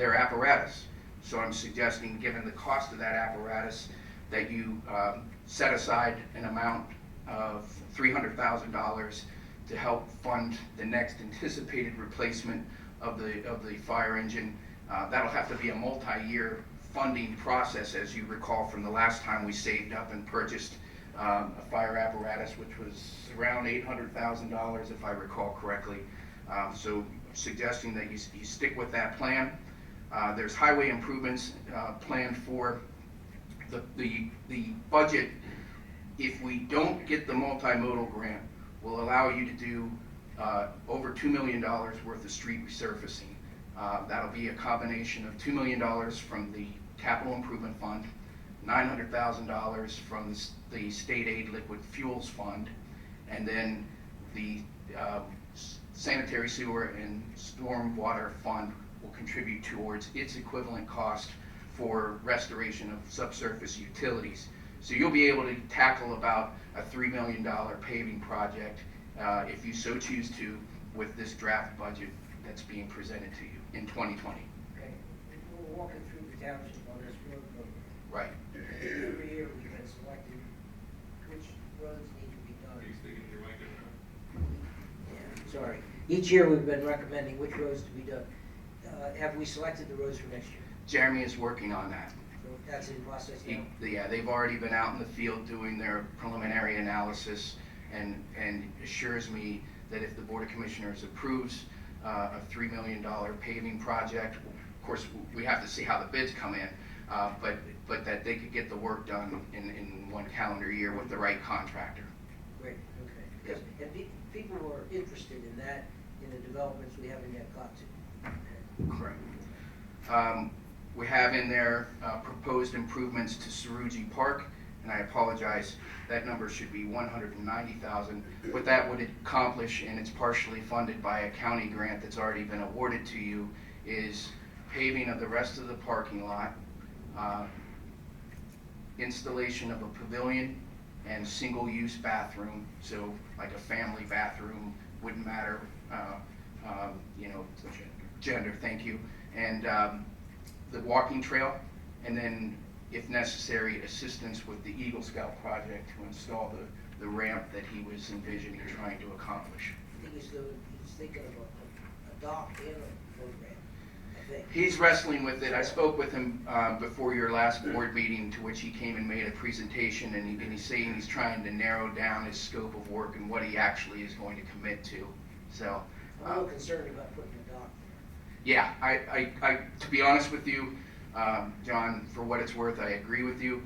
their apparatus. So I'm suggesting, given the cost of that apparatus, that you set aside an amount of $300,000 to help fund the next anticipated replacement of the fire engine. That'll have to be a multi-year funding process, as you recall from the last time we saved up and purchased a fire apparatus, which was around $800,000 if I recall correctly. So suggesting that you stick with that plan. There's highway improvements planned for the budget. If we don't get the multimodal grant, will allow you to do over $2 million worth of street resurfacing. That'll be a combination of $2 million from the Capital Improvement Fund, $900,000 from the State Aid Liquid Fuels Fund, and then the Sanitary Sewer and Stormwater Fund will contribute towards its equivalent cost for restoration of subsurface utilities. So you'll be able to tackle about a $3 million paving project if you so choose to with this draft budget that's being presented to you in 2020. Okay, we're walking through the township on this road program. Right. Every year we've been selecting which roads need to be done. Are you speaking to your mic Yeah, sorry. Each year we've been recommending which roads to be done. Have we selected the roads for next year? Jeremy is working on that. So that's in process now? Yeah, they've already been out in the field doing their preliminary analysis and assures me that if the Board of Commissioners approves a $3 million paving project, of course, we have to see how the bids come in, but that they could get the work done in one calendar year with the right contractor. Great, okay. Because, and people who are interested in that, in the developments we haven't yet got to. Okay. Correct. We have in there proposed improvements to Saruji Park, and I apologize, that number should be $190,000. What that would accomplish, and it's partially funded by a county grant that's already been awarded to you, is paving of the rest of the parking lot, installation of a pavilion and single-use bathroom, so like a family bathroom, wouldn't matter, gender, thank you, and the walking trail, and then, if necessary, assistance with the Eagle Scout project to install the ramp that he was envisioning trying to accomplish. I think he's thinking of a dock and a program, I think. He's wrestling with it. I spoke with him before your last board meeting, to which he came and made a presentation, and he's saying he's trying to narrow down his scope of work and what he actually is going to commit to. So I'm a little concerned about putting a dock there. yeah, I to be honest with you, John, for what it's worth, I agree with you.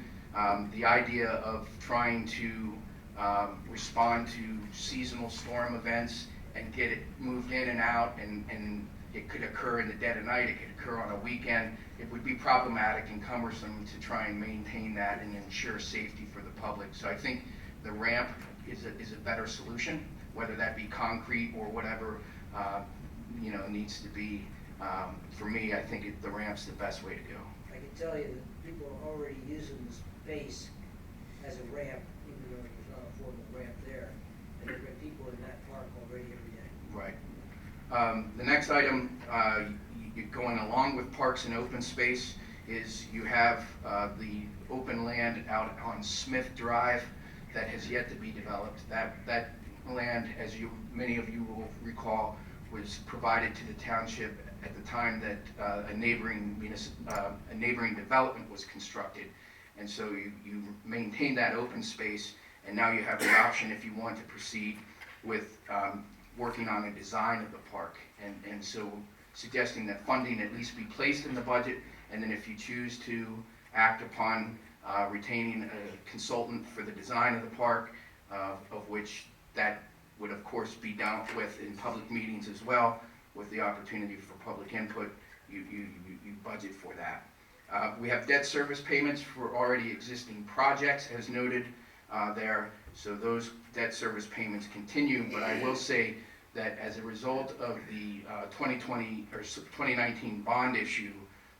The idea of trying to respond to seasonal storm events and get it moved in and out, and it could occur in the dead of night, it could occur on a weekend, it would be problematic and cumbersome to try and maintain that and ensure safety for the public. So I think the ramp is a better solution, whether that be concrete or whatever needs to be. For me, I think the ramp's the best way to go. I can tell you that people are already using the space as a ramp, even though there's not a formal ramp there. And there are people in that park already every day. Right. The next item, going along with parks and open space, is you have the open land out on Smith Drive that has yet to be developed. That land, as many of you will recall, was provided to the township at the time that a neighboring development was constructed. And so you maintain that open space, and now you have the option, if you want to proceed with working on a design of the park. And so suggesting that funding at least be placed in the budget, and then if you choose to act upon retaining a consultant for the design of the park, of which that would of course be dealt with in public meetings as well, with the opportunity for public input, you budget for that. We have debt service payments for already existing projects, as noted there, so those debt service payments continue, but I will say that as a result of the 2020 or 2019 bond issue,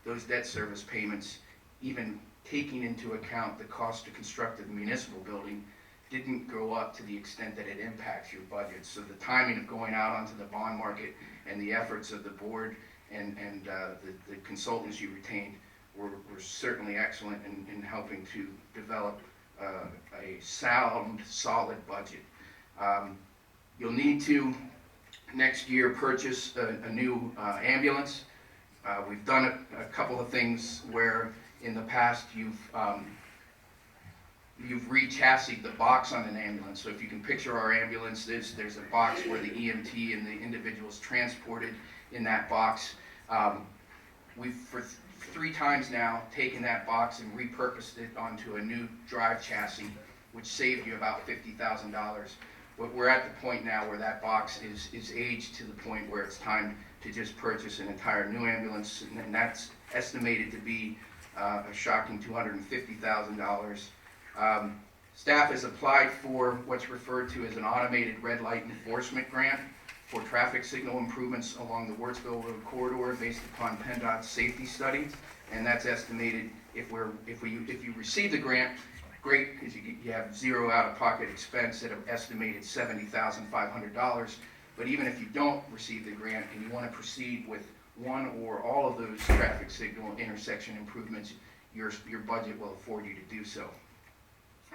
those debt service payments, even taking into account the cost to construct the municipal building, didn't go up to the extent that it impacts your budget. So the timing of going out onto the bond market and the efforts of the board and the consultants you retained were certainly excellent in helping to develop a sound, solid budget. You'll need to next year purchase a new ambulance. We've done a couple of things where in the past you've re-chassied the box on an ambulance. So if you can picture our ambulance, there's a box where the EMT and the individual is transported in that box. We've for 3 times now taken that box and repurposed it onto a new drive chassis, which saved you about $50,000. But we're at the point now where that box is aged to the point where it's time to just purchase an entire new ambulance, and that's estimated to be a shocking $250,000. Staff has applied for what's referred to as an automated red light enforcement grant for traffic signal improvements along the Wurtsville Road corridor based upon PennDOT's safety study, and that's estimated if you receive the grant, great, because you have zero out-of-pocket expense at an estimated $70,500. But even if you don't receive the grant and you want to proceed with one or all of those traffic signal intersection improvements, your budget will afford you to do so.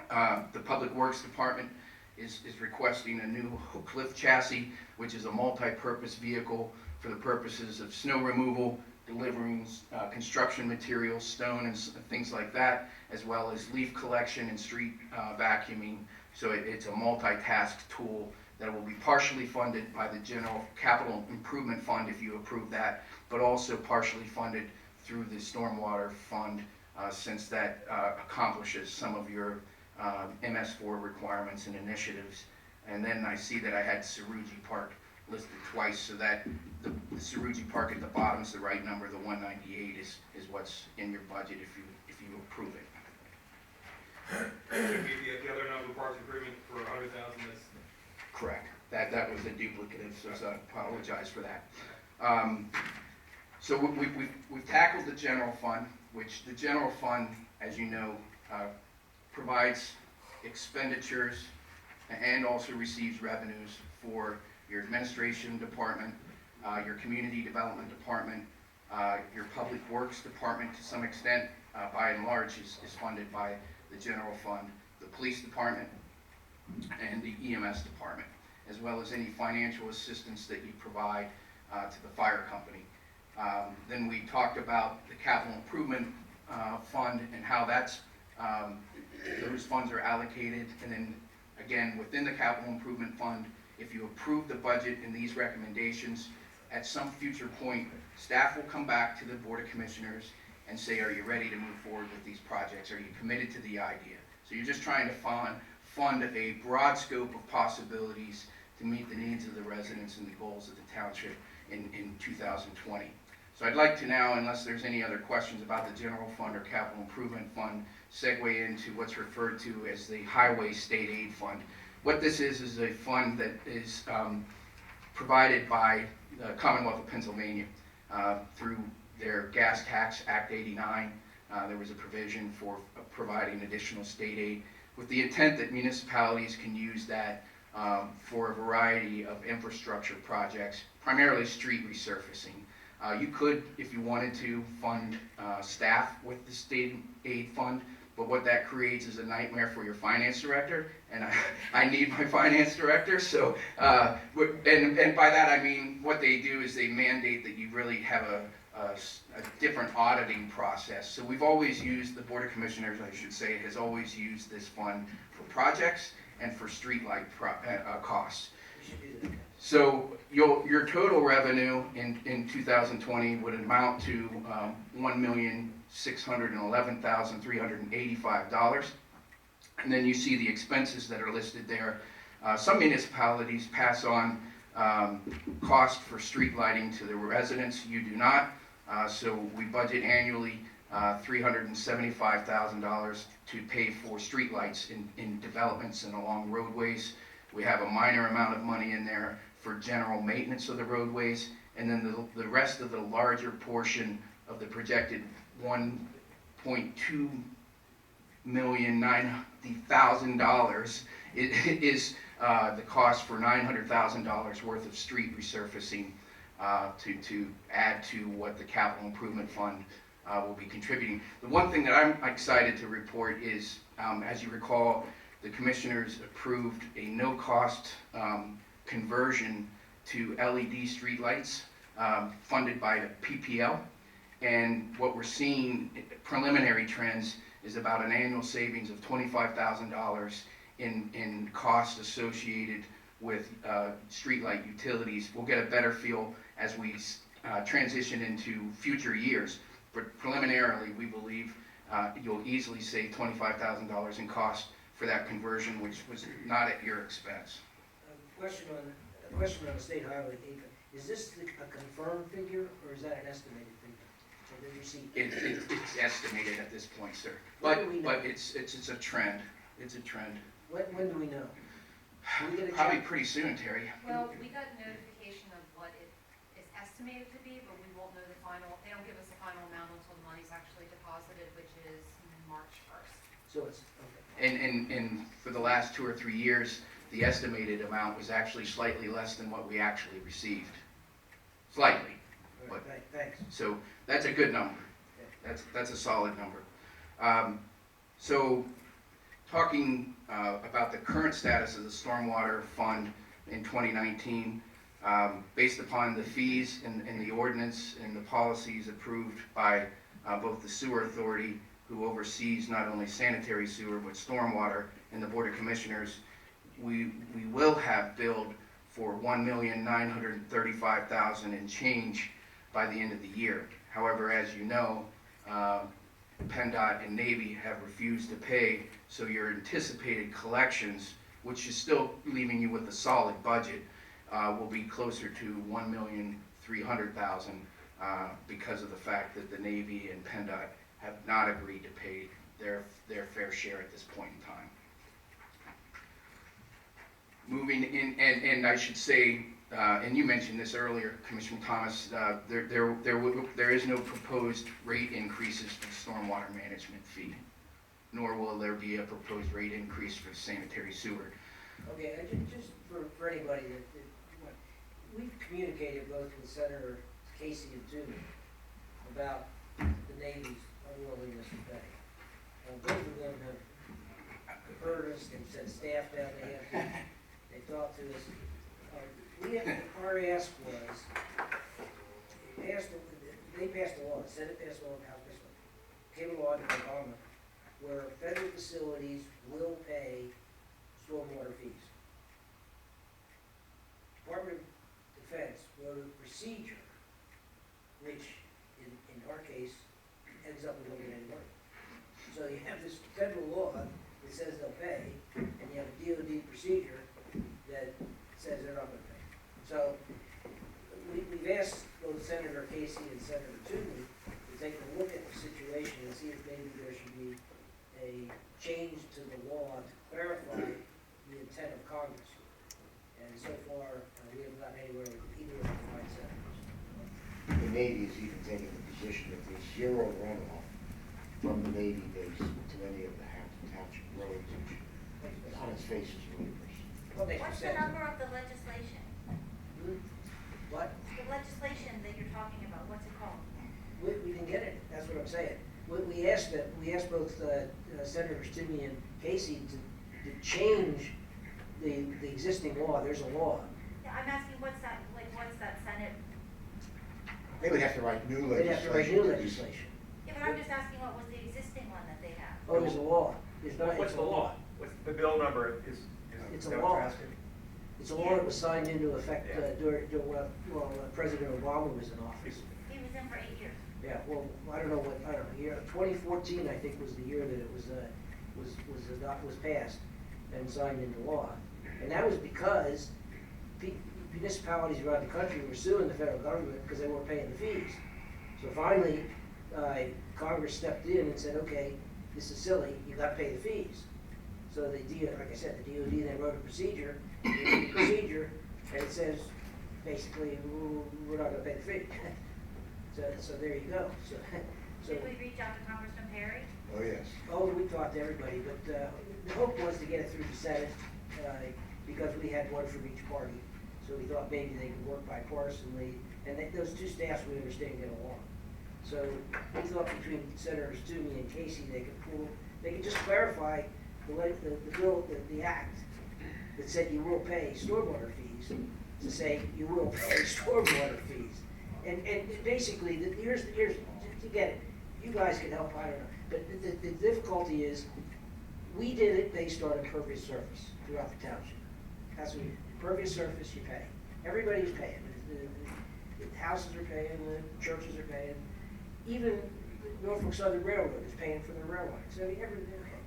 The Public Works Department is requesting a new hook lift chassis, which is a multi-purpose vehicle for the purposes of snow removal, delivering construction materials, stone and things like that, as well as leaf collection and street vacuuming. So it's a multitask tool that will be partially funded by the General Capital Improvement Fund if you approve that, but also partially funded through the Stormwater Fund since that accomplishes some of your MS4 requirements and initiatives. And then I see that I had Saruji Park listed twice, so that the Saruji Park at the bottom is the right number. The 198 is what's in your budget if you approve it. The other number, parks improvement for 100,000. That's correct. That was a duplicative, so I apologize for that. So we've tackled the general fund, which the general fund, as you know, provides expenditures and also receives revenues for your administration department, your community development department, your public works department to some extent, by and large is funded by the general fund, the police department, and the EMS department, as well as any financial assistance that you provide to the fire company. Then we talked about the capital improvement fund and how those funds are allocated, and then again within the capital improvement fund, if you approve the budget and these recommendations, at some future point, staff will come back to the Board of Commissioners and say, are you ready to move forward with these projects? Are you committed to the idea? So you're just trying to fund a broad scope of possibilities to meet the needs of the residents and the goals of the township in 2020. So I'd like to now, unless there's any other questions about the general fund or capital improvement fund, segue into what's referred to as the Highway State Aid Fund. What this is a fund that is provided by the Commonwealth of Pennsylvania through their Gas Tax Act 89. There was a provision for providing additional state aid with the intent that municipalities can use that for a variety of infrastructure projects, primarily street resurfacing. You could, if you wanted to, fund staff with the state aid fund, but what that creates is a nightmare for your finance director, and I need my finance director. So, and by that I mean what they do is they mandate that you really have a different auditing process. So we've always used, the Board of Commissioners, I should say, has always used this fund for projects and for streetlight costs. We should do that. So your total revenue in 2020 would amount to $1,611,385. And then you see the expenses that are listed there. Some municipalities pass on cost for street lighting to the residents. You do not. So we budget annually $375,000 to pay for street lights in developments and along roadways. We have a minor amount of money in there for general maintenance of the roadways, and then the rest of the larger portion of the projected $1,290,000 is the cost for $900,000 worth of street resurfacing. to add to what the capital improvement fund will be contributing. The one thing that I'm excited to report is, as you recall, the commissioners approved a no-cost conversion to LED streetlights funded by PPL. And what we're seeing, preliminary trends, is about an annual savings of $25,000 in costs associated with streetlight utilities. We'll get a better feel as we transition into future years. But preliminarily, we believe you'll easily save $25,000 in cost for that conversion, which was not at your expense. A question on the state highway, is this a confirmed figure, or is that an estimated figure? So did you see? It's estimated at this point, sir. When But do we know? but it's a trend. It's a trend. When do we know? We get a Probably check? pretty soon, Terry. Well, we got notification of what it is estimated to be, but we won't know the final, they don't give us the final amount until the money's actually deposited, which is March 1st. So it's, okay. And for the last 2 or 3 years, the estimated amount was actually slightly less than what we actually received. Slightly. All right, thanks. So that's a good number. That's a solid number. So talking about the current status of the stormwater fund in 2019, based upon the fees and the ordinance and the policies approved by both the sewer authority, who oversees not only sanitary sewer but stormwater, and the Board of Commissioners, we will have billed for $1,935,000 and change by the end of the year. However, as you know, PennDOT and Navy have refused to pay, so your anticipated collections, which is still leaving you with a solid budget, will be closer to $1,300,000 because of the fact that the Navy and PennDOT have not agreed to pay their fair share at this point in time. Moving in, and I should say, and you mentioned this earlier, Commissioner Thomas, there is no proposed rate increases for the stormwater management fee, nor will there be a proposed rate increase for sanitary sewer. Okay, just for anybody we've communicated both with Senator Casey and Toomey about the Navy's unwillingness to pay. Both of them have heard us, they've sent staff down, they talked to us. Our ask was, they passed a law, the Senate passed a law, the House passed a law, came a law in Obama, where federal facilities will pay stormwater fees. Department of Defense wrote a procedure, which in our case ends up with no getting money. So you have this federal law that says they'll pay, and you have a DOD procedure that says they're not going to pay. So we've asked both Senator Casey and Senator Toomey to take a look at the situation and see if maybe there should be a change to the law to clarify the intent of Congress. And so far, we have not anywhere with either of the five senators. The Navy is even taking the position that there's zero runoff from the Navy base to any of the township roads, which on its face is ludicrous. Well, makes What's the sense. number of the legislation? What? The legislation that you're talking about, what's it called? We can get it, that's what I'm saying. We asked both Senators Toomey and Casey to change the existing law. There's a law. Yeah, I'm asking what's that Senate? They would have to write new They'd have to write new legislation. legislation. Yeah, but I'm just asking what was the existing one that they have? Oh, there's a law. It's not, What's it's the a law? What's the bill number is It's that a what law. you're asking? It's a law that was signed into effect Yeah. during President Obama was in office. He was in for 8 years. Yeah, well, I don't know, year 2014, I think, was the year that it was passed and signed into law. And that was because municipalities around the country were suing the federal government because they weren't paying the fees. So finally, Congress stepped in and said, okay, this is silly, you gotta pay the fees. So like I said, the DOD then wrote a procedure, and it says, basically, we're not gonna pay the fee. So there you go. So Did we reach out to Congressman Perry? Oh, yes. we talked to everybody, but the hope was to get it through the Senate, because we had one from each party. So we thought maybe they could work bipartisanly, and those two staffs, we understand, get along. So we thought between Senators Toomey and Casey, they could just clarify the bill, the act that said you will pay stormwater fees, to say you will pay stormwater fees. And basically, here's, to get it, you guys can help, I don't know, but the difficulty is, we did it based on impervious surface throughout the township. That's what, impervious surface, you pay. Everybody's paying. The houses are paying, the churches are paying, even Norfolk Southern Railroad is paying for the railroad. So everything, okay.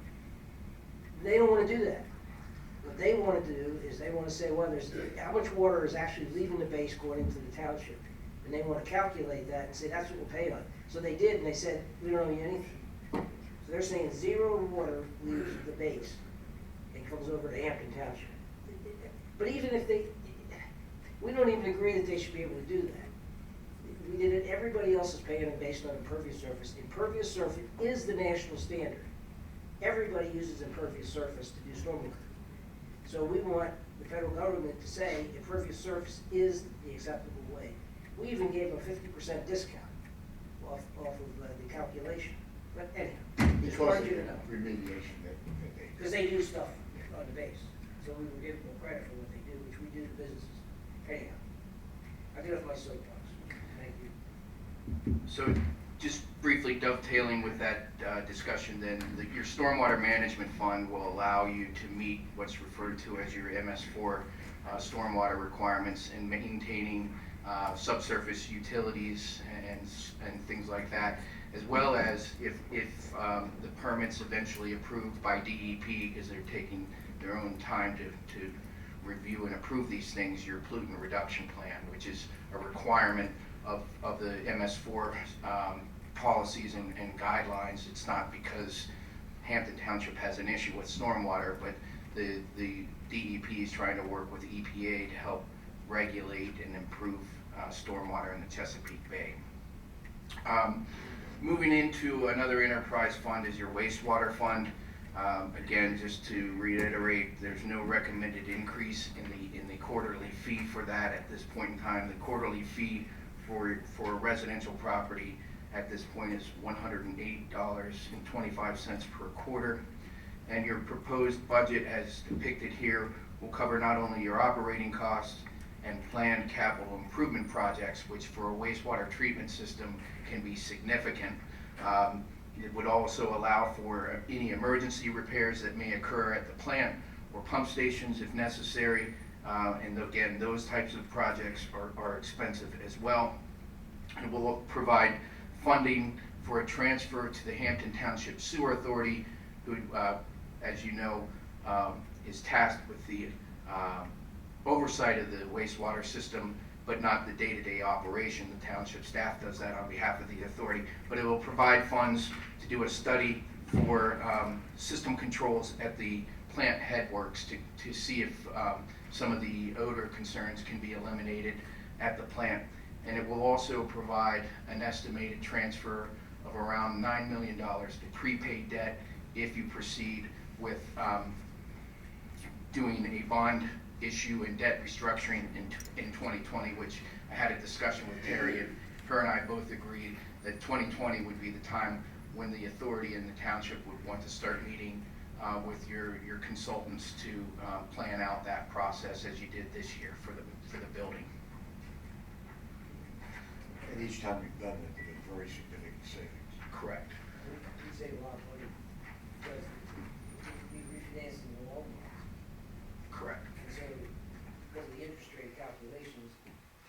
They don't wanna do that. What they wanna do is they wanna say, well, there's, how much water is actually leaving the base going into the township? And they wanna calculate that and say, that's what we'll pay on. So they did, and they said, we don't owe you anything. So they're saying zero water leaves the base and comes over to Hampton Township. But even if we don't even agree that they should be able to do that. We did it, everybody else is paying it based on impervious surface. Impervious surface is the national standard. Everybody uses impervious surface to do stormwater. So we want the federal government to say impervious surface is the acceptable way. We even gave them a 50% discount off of the calculation. But anyhow, just Because wanted of you to know. remediation that they. Because they do stuff on the base. So we were giving them credit for what they do, which we do to businesses. Anyhow, I get off my soapbox. Thank you. So just briefly dovetailing with that discussion then, your stormwater management fund will allow you to meet what's referred to as your MS4 stormwater requirements in maintaining subsurface utilities and things like that, as well as if the permit's eventually approved by DEP, because they're taking their own time to review and approve these things, your pollutant reduction plan, which is a requirement of the MS4 policies and guidelines. It's not because Hampton Township has an issue with stormwater, but the DEP is trying to work with EPA to help regulate and improve stormwater in the Chesapeake Bay. Moving into another enterprise fund is your wastewater fund. Again, just to reiterate, there's no recommended increase in the quarterly fee for that at this point in time. The quarterly fee for a residential property at this point is $108.25 per quarter. And your proposed budget, as depicted here, will cover not only your operating costs and planned capital improvement projects, which for a wastewater treatment system can be significant. It would also allow for any emergency repairs that may occur at the plant or pump stations if necessary. And again, those types of projects are expensive as well. It will provide funding for a transfer to the Hampton Township Sewer Authority, who, as you know, is tasked with the oversight of the wastewater system, but not the day-to-day operation. The township staff does that on behalf of the authority. But it will provide funds to do a study for system controls at the plant headworks to see if some of the odor concerns can be eliminated at the plant. And it will also provide an estimated transfer of around $9 million to prepaid debt if you proceed with doing a bond issue and debt restructuring in 2020, which I had a discussion with Terry, and her and I both agreed that 2020 would be the time when the authority and the township would want to start meeting with your consultants to plan out that process as you did this year for the building. And each time we've done it, there's been very significant savings. Correct. We save a lot of money because we refinancing the loan bonds. Correct. And so, because of the interest rate calculations,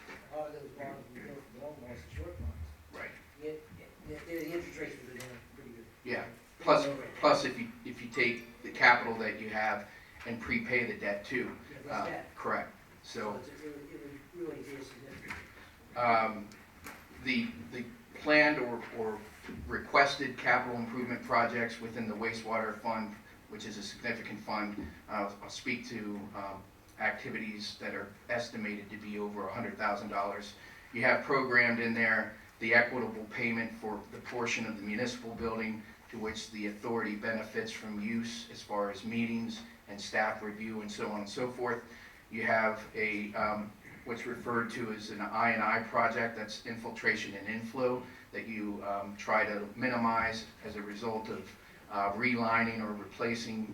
a lot of those bonds we go from long bonds to short bonds. Right. Yet, the interest rates were doing pretty good. Yeah. Plus if you take the capital that you have and prepay the debt too. Yeah, that's that. Correct. So it would really be a significant. the planned or requested capital improvement projects within the wastewater fund, which is a significant fund, I'll speak to activities that are estimated to be over $100,000. You have programmed in there the equitable payment for the portion of the municipal building to which the authority benefits from use as far as meetings and staff review and so on and so forth. You have a, what's referred to as an I&I project, that's infiltration and inflow, that you try to minimize as a result of relining or replacing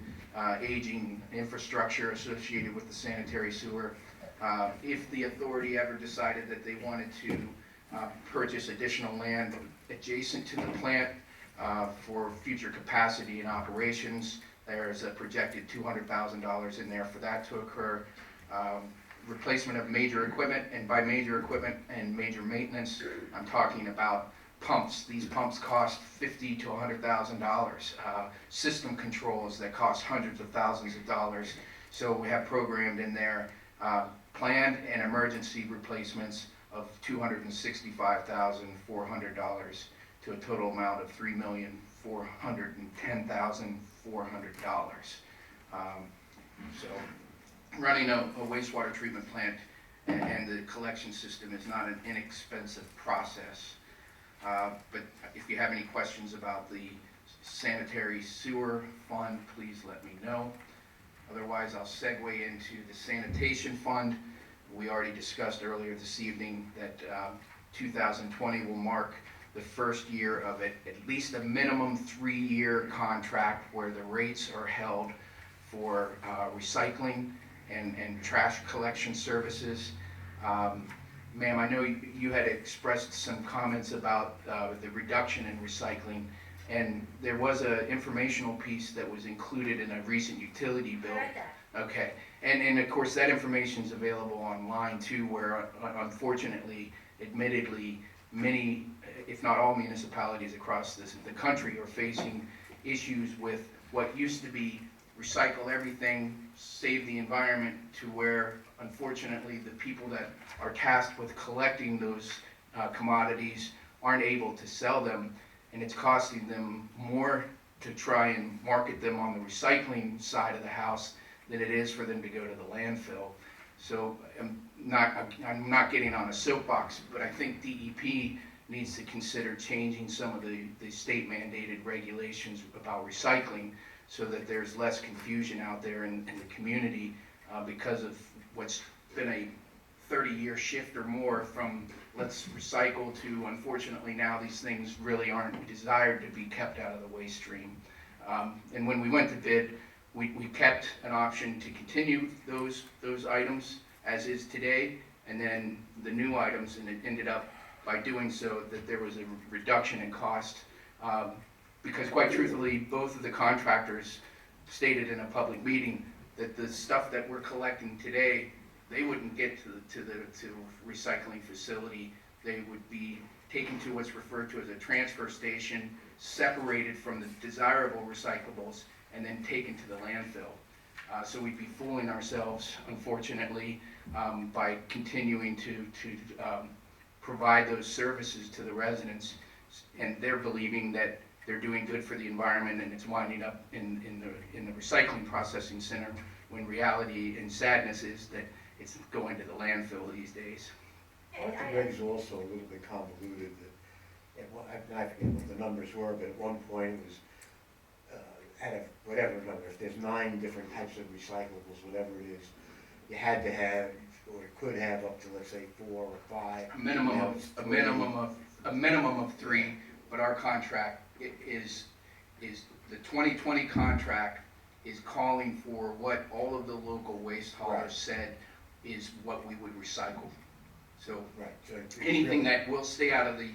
aging infrastructure associated with the sanitary sewer. If the authority ever decided that they wanted to purchase additional land adjacent to the plant for future capacity and operations, there's a projected $200,000 in there for that to occur. Replacement of major equipment, and by major equipment and major maintenance, I'm talking about pumps. These pumps cost $50,000 to $100,000. System controls that cost hundreds of thousands of dollars. So we have programmed in there planned and emergency replacements of $265,400 to a total amount of $3,410,400. So running a wastewater treatment plant and the collection system is not an inexpensive process. But if you have any questions about the sanitary sewer fund, please let me know. Otherwise, I'll segue into the sanitation fund. We already discussed earlier this evening that 2020 will mark the first year of at least a minimum 3-year contract where the rates are held for recycling and trash collection services. Ma'am, I know you had expressed some comments about the reduction in recycling, and there was an informational piece that was included in a recent utility bill. I read that. Okay, and of course that information is available online too, where unfortunately, admittedly, many, if not all municipalities across the country are facing issues with what used to be recycle everything, save the environment, to where unfortunately the people that are tasked with collecting those commodities aren't able to sell them, and it's costing them more to try and market them on the recycling side of the house than it is for them to go to the landfill. So I'm not getting on a soapbox, but I think DEP needs to consider changing some of the state mandated regulations about recycling so that there's less confusion out there in the community because of what's been a 30-year shift or more from let's recycle to, unfortunately, now these things really aren't desired to be kept out of the waste stream. And when we went to bid, we kept an option to continue those items as is today, and then the new items, and it ended up by doing so that there was a reduction in cost because quite truthfully, both of the contractors stated in a public meeting that the stuff that we're collecting today, they wouldn't get to the recycling facility. They would be taken to what's referred to as a transfer station, separated from the desirable recyclables, and then taken to the landfill. So we'd be fooling ourselves, unfortunately, by continuing to provide those services to the residents, and they're believing that they're doing good for the environment and it's winding up in the recycling processing center, when reality and sadness is that it's going to the landfill these days. I think Greg's also a little bit convoluted. That, I forget what the numbers were, but at one point it was out of whatever number, if there's 9 different types of recyclables, whatever it is, you had to have, or could have up to, let's say, 4 or 5. A minimum of 3, but our contract is the 2020 contract is calling for what all of the local waste haulers said is what we would recycle. So anything that will stay out of the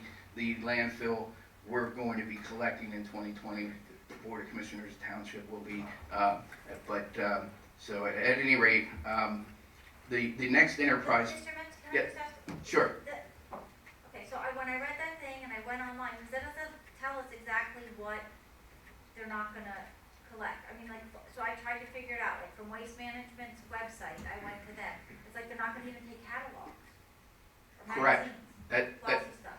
landfill, we're going to be collecting in 2020. The Board of Commissioners Township will be, so at any rate, the next enterprise. Mr. Metz, can I Yeah, just ask? sure. Okay, so when I read that thing and I went online, because that doesn't tell us exactly what they're not gonna collect. I mean, like, so I tried to figure it out, like from Waste Management's website, I went to them. It's like they're not gonna even take catalogs or Correct. magazines, glossy stuff.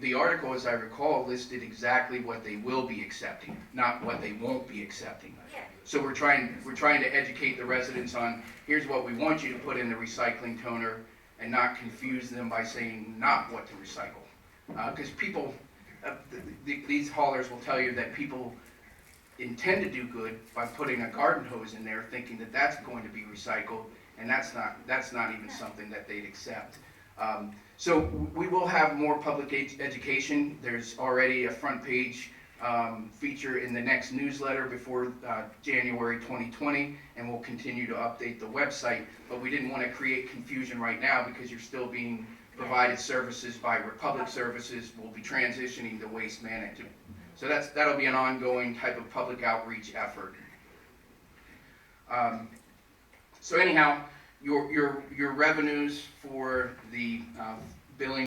The article, as I recall, listed exactly what they will be accepting, not what they won't be accepting. Yeah, So we're trying to educate the residents on, here's what we want you to put in the recycling toner, and not confuse them by saying not what to recycle. Because people, these haulers will tell you that people intend to do good by putting a garden hose in there, thinking that that's going to be recycled, and that's not even something that they'd accept. So we will have more public education. There's already a front page feature in the next newsletter before January 2020, and we'll continue to update the website. But we didn't want to create confusion right now because you're still being provided services by Republic Services. We'll be transitioning to Waste Management. So that'll be an ongoing type of public outreach effort. So anyhow, your revenues for the billing